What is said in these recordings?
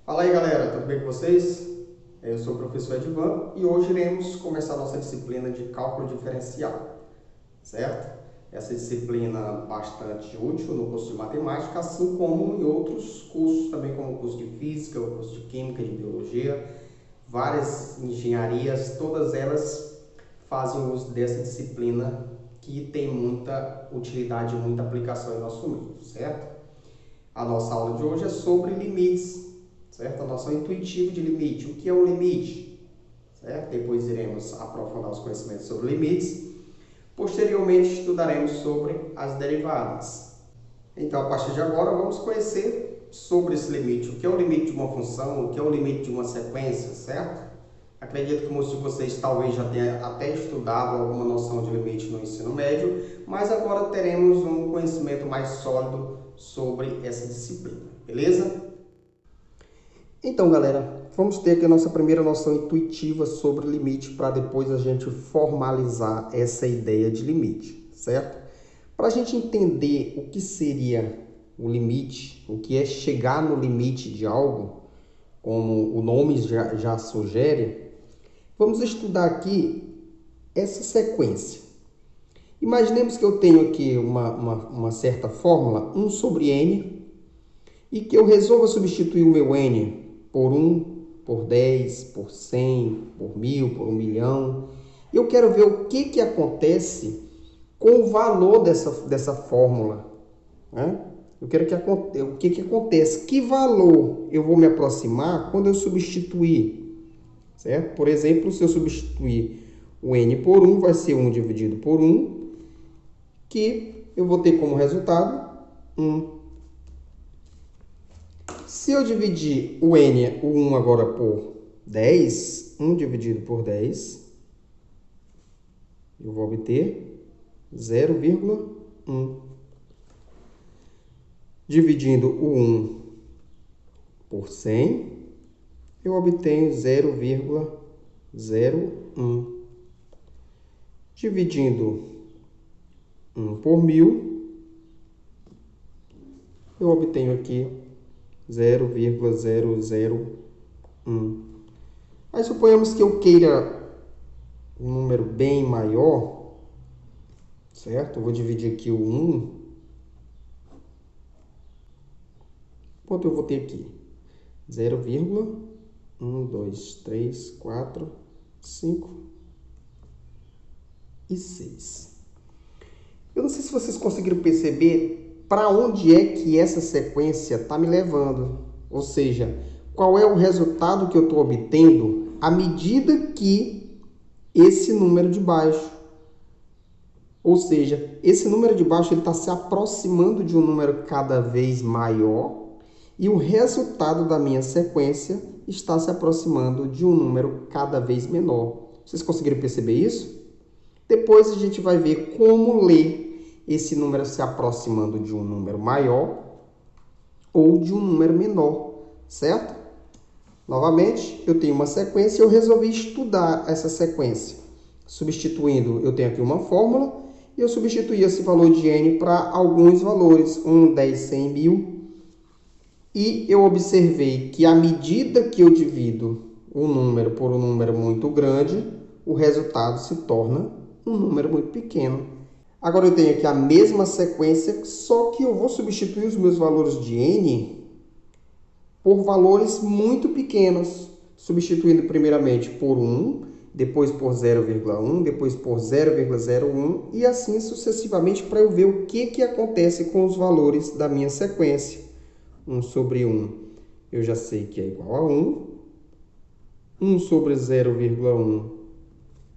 Fala aí galera, tudo bem com vocês? Eu sou o professor Edvan e hoje iremos começar a nossa disciplina de cálculo diferencial, certo? Essa disciplina bastante útil no curso de matemática, assim como em outros cursos também, como o curso de física, o curso de química, de biologia, várias engenharias, todas elas fazem uso dessa disciplina que tem muita utilidade e muita aplicação em nosso meio, certo? A nossa aula de hoje é sobre limites, certo? A noção intuitiva de limite. O que é um limite? Certo? Depois iremos aprofundar os conhecimentos sobre limites. Posteriormente, estudaremos sobre as derivadas. Então, a partir de agora, vamos conhecer sobre esse limite. O que é o limite de uma função, o que é o limite de uma sequência, certo? Acredito que muitos de vocês talvez já tenham até estudado alguma noção de limite no ensino médio, mas agora teremos um conhecimento mais sólido sobre essa disciplina, beleza? Então, galera, vamos ter aqui a nossa primeira noção intuitiva sobre limite para depois a gente formalizar essa ideia de limite, certo? Para a gente entender o que seria o limite, o que é chegar no limite de algo, como o nome já sugere, vamos estudar aqui essa sequência. Imaginemos que eu tenho aqui uma certa fórmula, 1 sobre n, e que eu resolva substituir o meu n por 1, por 10, por 100, por 1000, por 1 milhão. Eu quero ver o que acontece com o valor dessa fórmula, né? Eu quero o que acontece, que valor eu vou me aproximar quando eu substituir, certo? Por exemplo, se eu substituir o n por 1, vai ser 1 dividido por 1, que eu vou ter como resultado 1. Se eu dividir o 1 agora por 10, 1 dividido por 10, eu vou obter 0,1. Dividindo o 1 por 100, eu obtenho 0,01. Dividindo 1 por 1000, eu obtenho aqui 0,001. Aí suponhamos que eu queira um número bem maior, certo? Eu vou dividir aqui o 1. Quanto eu vou ter aqui? 0,1, 2, 3, 4, 5 e 6. Eu não sei se vocês conseguiram perceber para onde é que essa sequência está me levando. Ou seja, qual é o resultado que eu estou obtendo à medida que esse número de baixo. Ou seja, esse número de baixo está se aproximando de um número cada vez maior e o resultado da minha sequência está se aproximando de um número cada vez menor. Vocês conseguiram perceber isso? Depois a gente vai ver como ler esse número se aproximando de um número maior ou de um número menor, certo? Novamente, eu tenho uma sequência e eu resolvi estudar essa sequência. Substituindo, eu tenho aqui uma fórmula e eu substituí esse valor de n para alguns valores, 1, 10, 100, 1000. E eu observei que à medida que eu divido um número por um número muito grande, o resultado se torna um número muito pequeno. Agora eu tenho aqui a mesma sequência, só que eu vou substituir os meus valores de n por valores muito pequenos, substituindo primeiramente por 1, depois por 0,1, depois por 0,01 e assim sucessivamente para eu ver o que acontece com os valores da minha sequência. 1 sobre 1 eu já sei que é igual a 1. 1 sobre 0,1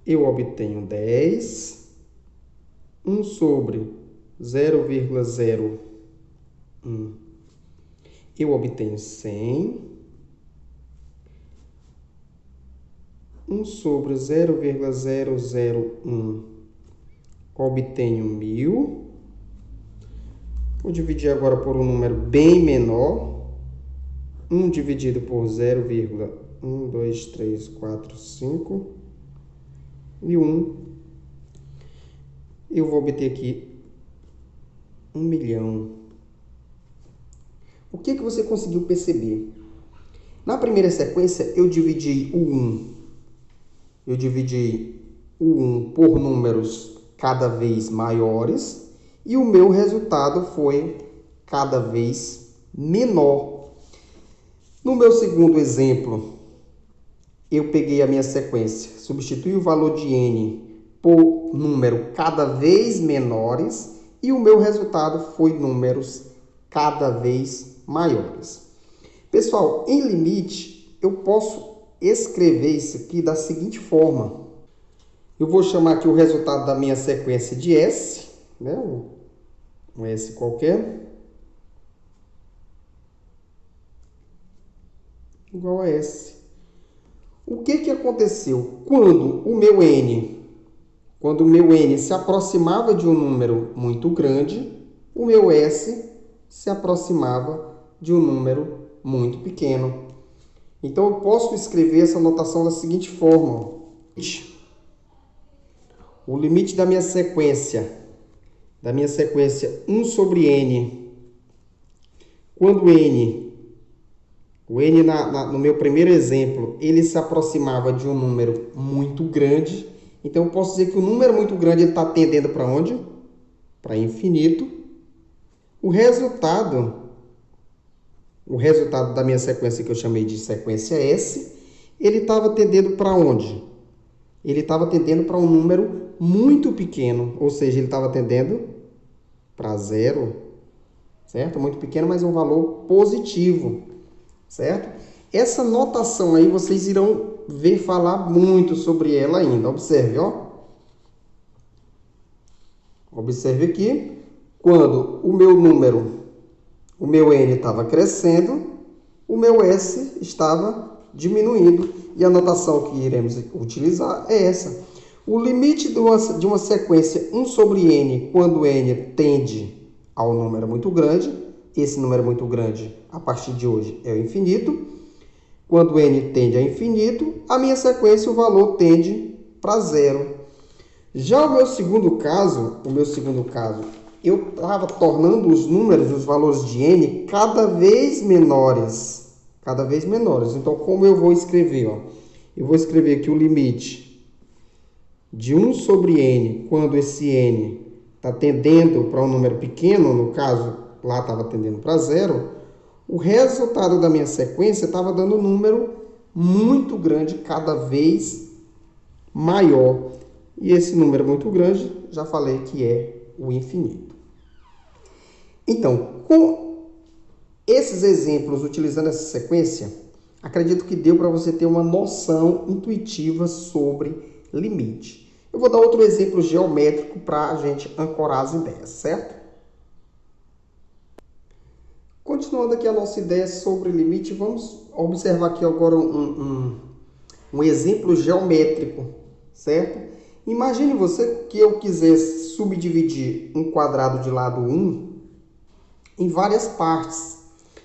eu obtenho 10. 1 sobre 0,01 eu obtenho 100. 1 sobre 0,001 obtenho 1000. Vou dividir agora por um número bem menor. 1 dividido por 0,1, 2, 3, 4, 5 e 1. Eu vou obter aqui 1 milhão. O que você conseguiu perceber? Na primeira sequência, eu dividi o 1. Eu dividi o 1 por números cada vez maiores e o meu resultado foi cada vez menor. No meu segundo exemplo, eu peguei a minha sequência, substituí o valor de n por número cada vez menores e o meu resultado foi números cada vez maiores. Pessoal, em limite, eu posso escrever isso aqui da seguinte forma. Eu vou chamar aqui o resultado da minha sequência de S, né? Um S qualquer, igual a S. O que aconteceu? Quando o meu n se aproximava de um número muito grande, o meu S se aproximava de um número muito pequeno. Então, eu posso escrever essa notação da seguinte forma. O limite da minha sequência 1 sobre n, quando o n no meu primeiro exemplo, ele se aproximava de um número muito grande. Então, eu posso dizer que o número muito grande está tendendo para onde? Para infinito. O resultado da minha sequência, que eu chamei de sequência S, ele estava tendendo para onde? Ele estava tendendo para um número muito pequeno, ou seja, ele estava tendendo para zero, certo? Muito pequeno, mas um valor positivo, certo? Essa notação aí vocês irão ver falar muito sobre ela ainda. Observe, ó. Observe aqui, quando o meu n estava crescendo, o meu S estava diminuindo. E a notação que iremos utilizar é essa. O limite de uma sequência 1 sobre n, quando n tende ao número muito grande, esse número muito grande, a partir de hoje, é o infinito. Quando n tende a infinito, a minha sequência, o valor tende para zero. Já o meu segundo caso, eu estava tornando os números, os valores de n, cada vez menores. Então, como eu vou escrever? Ó? Eu vou escrever aqui o limite de 1 sobre n, quando esse n está tendendo para um número pequeno, no caso, lá estava tendendo para zero, o resultado da minha sequência estava dando um número muito grande, cada vez maior. E esse número muito grande, já falei que é o infinito. Então, com esses exemplos, utilizando essa sequência, acredito que deu para você ter uma noção intuitiva sobre limite. Eu vou dar outro exemplo geométrico para a gente ancorar as ideias, certo? Continuando aqui a nossa ideia sobre limite, vamos observar aqui agora um exemplo geométrico, certo? Imagine você que eu quisesse subdividir um quadrado de lado 1 em várias partes.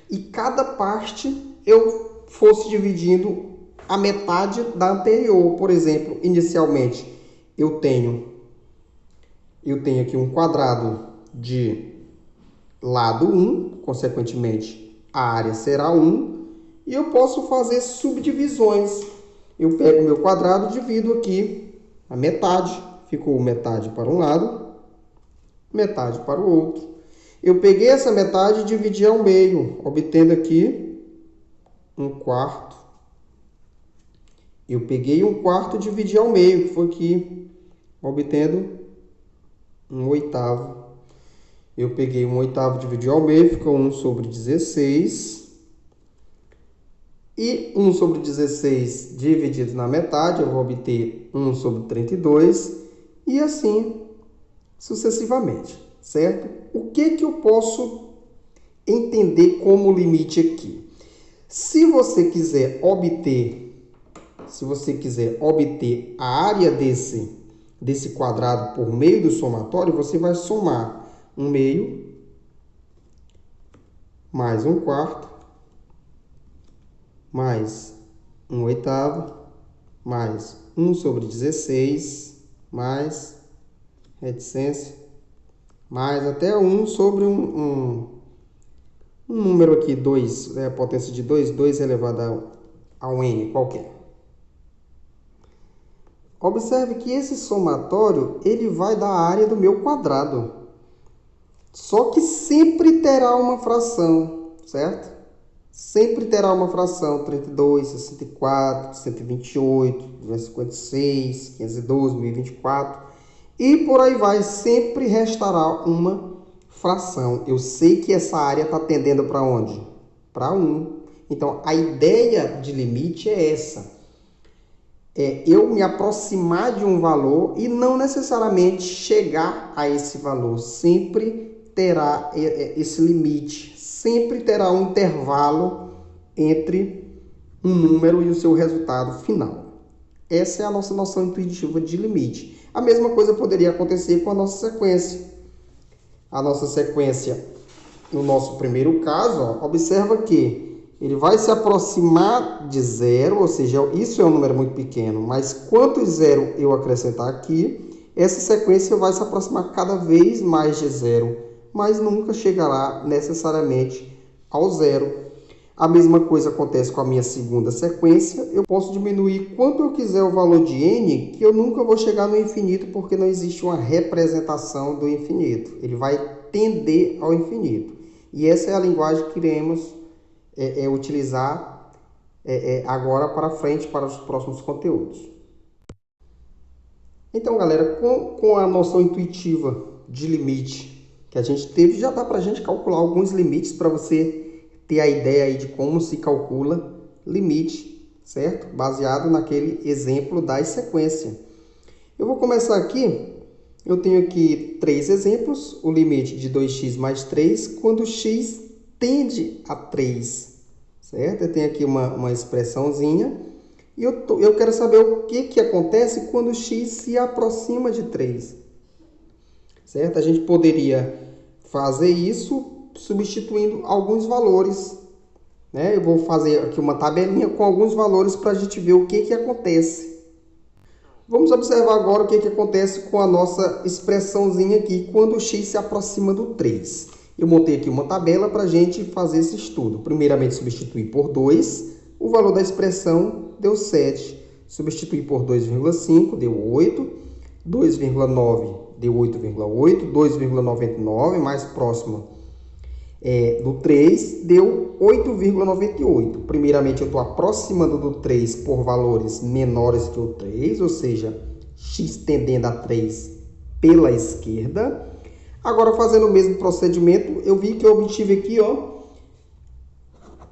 E cada parte eu fosse dividindo a metade da anterior. Por exemplo, inicialmente eu tenho aqui um quadrado de lado 1, consequentemente a área será 1, e eu posso fazer subdivisões. Eu pego o meu quadrado e divido aqui a metade, ficou metade para um lado, metade para o outro. Eu peguei essa metade e dividi ao meio, obtendo aqui 1/4. Eu peguei 1/4 e dividi ao meio, que foi aqui, obtendo 1/8. Eu peguei 1/8 e dividi ao meio, ficou 1 sobre 16. E 1 sobre 16 dividido na metade, eu vou obter 1 sobre 32. E assim sucessivamente, certo? O que eu posso entender como limite aqui? Se você quiser obter a área desse quadrado por meio do somatório, você vai somar 1/2 mais 1/4 mais 1/8 mais 1 sobre 16 mais reticência mais até 1 sobre um um número aqui, 2, a potência de 2 elevado ao n qualquer. Observe que esse somatório, ele vai dar a área do meu quadrado. Só que sempre terá uma fração, certo? Sempre terá uma fração, 32, 64, 128, 256, 512, 1024. E por aí vai, sempre restará uma fração. Eu sei que essa área está tendendo para onde? Para 1. Então, a ideia de limite é essa. É eu me aproximar de um valor e não necessariamente chegar a esse valor. Sempre terá esse limite. Sempre terá um intervalo entre um número e o seu resultado final. Essa é a nossa noção intuitiva de limite. A mesma coisa poderia acontecer com a nossa sequência. A nossa sequência, no nosso primeiro caso, ó, observa que ele vai se aproximar de zero, ou seja, isso é um número muito pequeno, mas quantos zero eu acrescentar aqui, essa sequência vai se aproximar cada vez mais de zero, mas nunca chegará necessariamente ao zero. A mesma coisa acontece com a minha segunda sequência. Eu posso diminuir quanto eu quiser o valor de n, que eu nunca vou chegar no infinito, porque não existe uma representação do infinito. Ele vai tender ao infinito. E essa é a linguagem que iremos utilizar agora para frente, para os próximos conteúdos. Então, galera, com a noção intuitiva de limite que a gente teve, já dá para a gente calcular alguns limites para você ter a ideia aí de como se calcula limite, certo? Baseado naquele exemplo da sequência. Eu vou começar aqui, eu tenho aqui 3 exemplos, o limite de 2x mais 3, quando x tende a 3, certo? Eu tenho aqui uma expressãozinha, e eu quero saber o que acontece quando x se aproxima de 3, certo? A gente poderia fazer isso substituindo alguns valores, né? Eu vou fazer aqui uma tabelinha com alguns valores para a gente ver o que acontece. Vamos observar agora o que acontece com a nossa expressãozinha aqui quando o x se aproxima do 3. Eu montei aqui uma tabela para a gente fazer esse estudo. Primeiramente, substituir por 2, o valor da expressão deu 7. Substituir por 2,5 deu 8, 2,9 deu 8,8, 2,99, mais próximo do 3, deu 8,98. Primeiramente, eu estou aproximando do 3 por valores menores que o 3, ou seja, x tendendo a 3 pela esquerda. Agora, fazendo o mesmo procedimento, eu vi que eu obtive aqui, ó,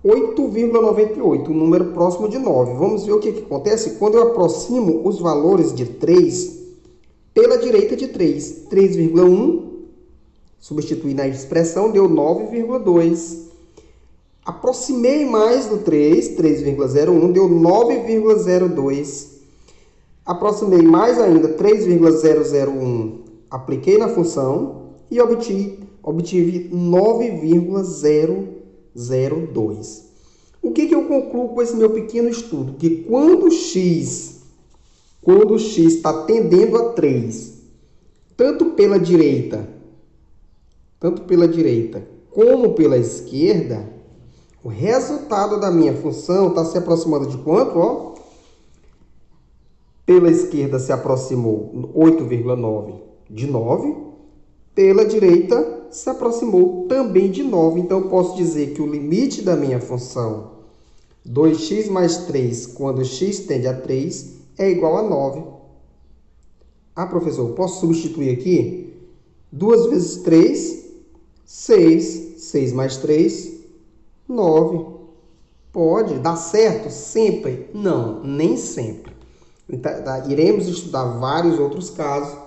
8,98, um número próximo de 9. Vamos ver o que acontece quando eu aproximo os valores de 3 pela direita de 3. 3,1, substituir na expressão, deu 9,2. Aproximei mais do 3, 3,01, deu 9,02. Aproximei mais ainda, 3,001, apliquei na função e obtive 9,002. O que eu concluo com esse meu pequeno estudo? Que quando x está tendendo a 3, tanto pela direita como pela esquerda, o resultado da minha função está se aproximando de quanto? Ó? Pela esquerda se aproximou 8,9 de 9. Pela direita se aproximou também de 9. Então, eu posso dizer que o limite da minha função 2x mais 3, quando x tende a 3, é igual a 9. Ah, professor, posso substituir aqui? 2 vezes 3, 6. 6 mais 3, 9. Pode dar certo sempre? Não, nem sempre. Iremos estudar vários outros casos,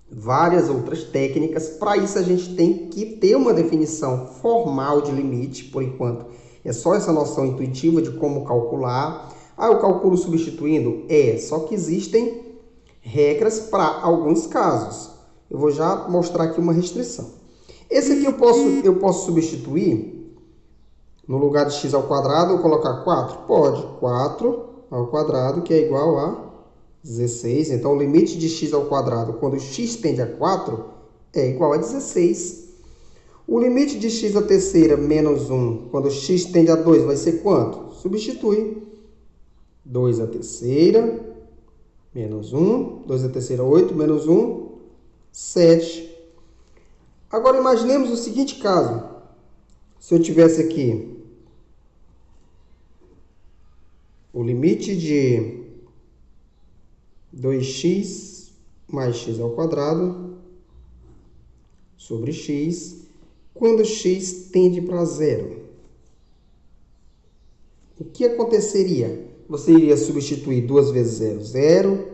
várias outras técnicas. Para isso, a gente tem que ter uma definição formal de limite, por enquanto. É só essa noção intuitiva de como calcular. Ah, eu calculo substituindo? Só que existem regras para alguns casos. Eu vou já mostrar aqui uma restrição. Esse aqui eu posso substituir, no lugar de x ao quadrado, eu colocar 4? Pode. 4 ao quadrado, que é igual a 16. Então, o limite de x ao quadrado, quando x tende a 4, é igual a 16. O limite de x à terceira menos 1, quando x tende a 2, vai ser quanto? Substitui. 2 à terceira menos 1. 2 à terceira, 8. Menos 1, 7. Agora, imaginemos o seguinte caso. Se eu tivesse aqui o limite de 2x mais x ao quadrado sobre x, quando x tende para 0. O que aconteceria? Você iria substituir 2 vezes 0, 0,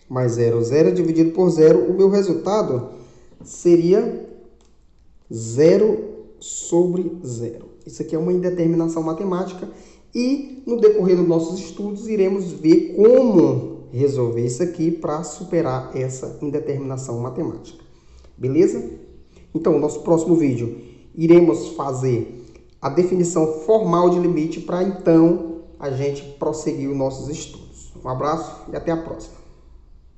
mais 0, 0, dividido por 0. O meu resultado seria 0 sobre 0. Isso aqui é uma indeterminação matemática e no decorrer dos nossos estudos iremos ver como resolver isso aqui para superar essa indeterminação matemática. Beleza? Então, no nosso próximo vídeo, iremos fazer a definição formal de limite para então a gente prosseguir os nossos estudos. Um abraço e até a próxima.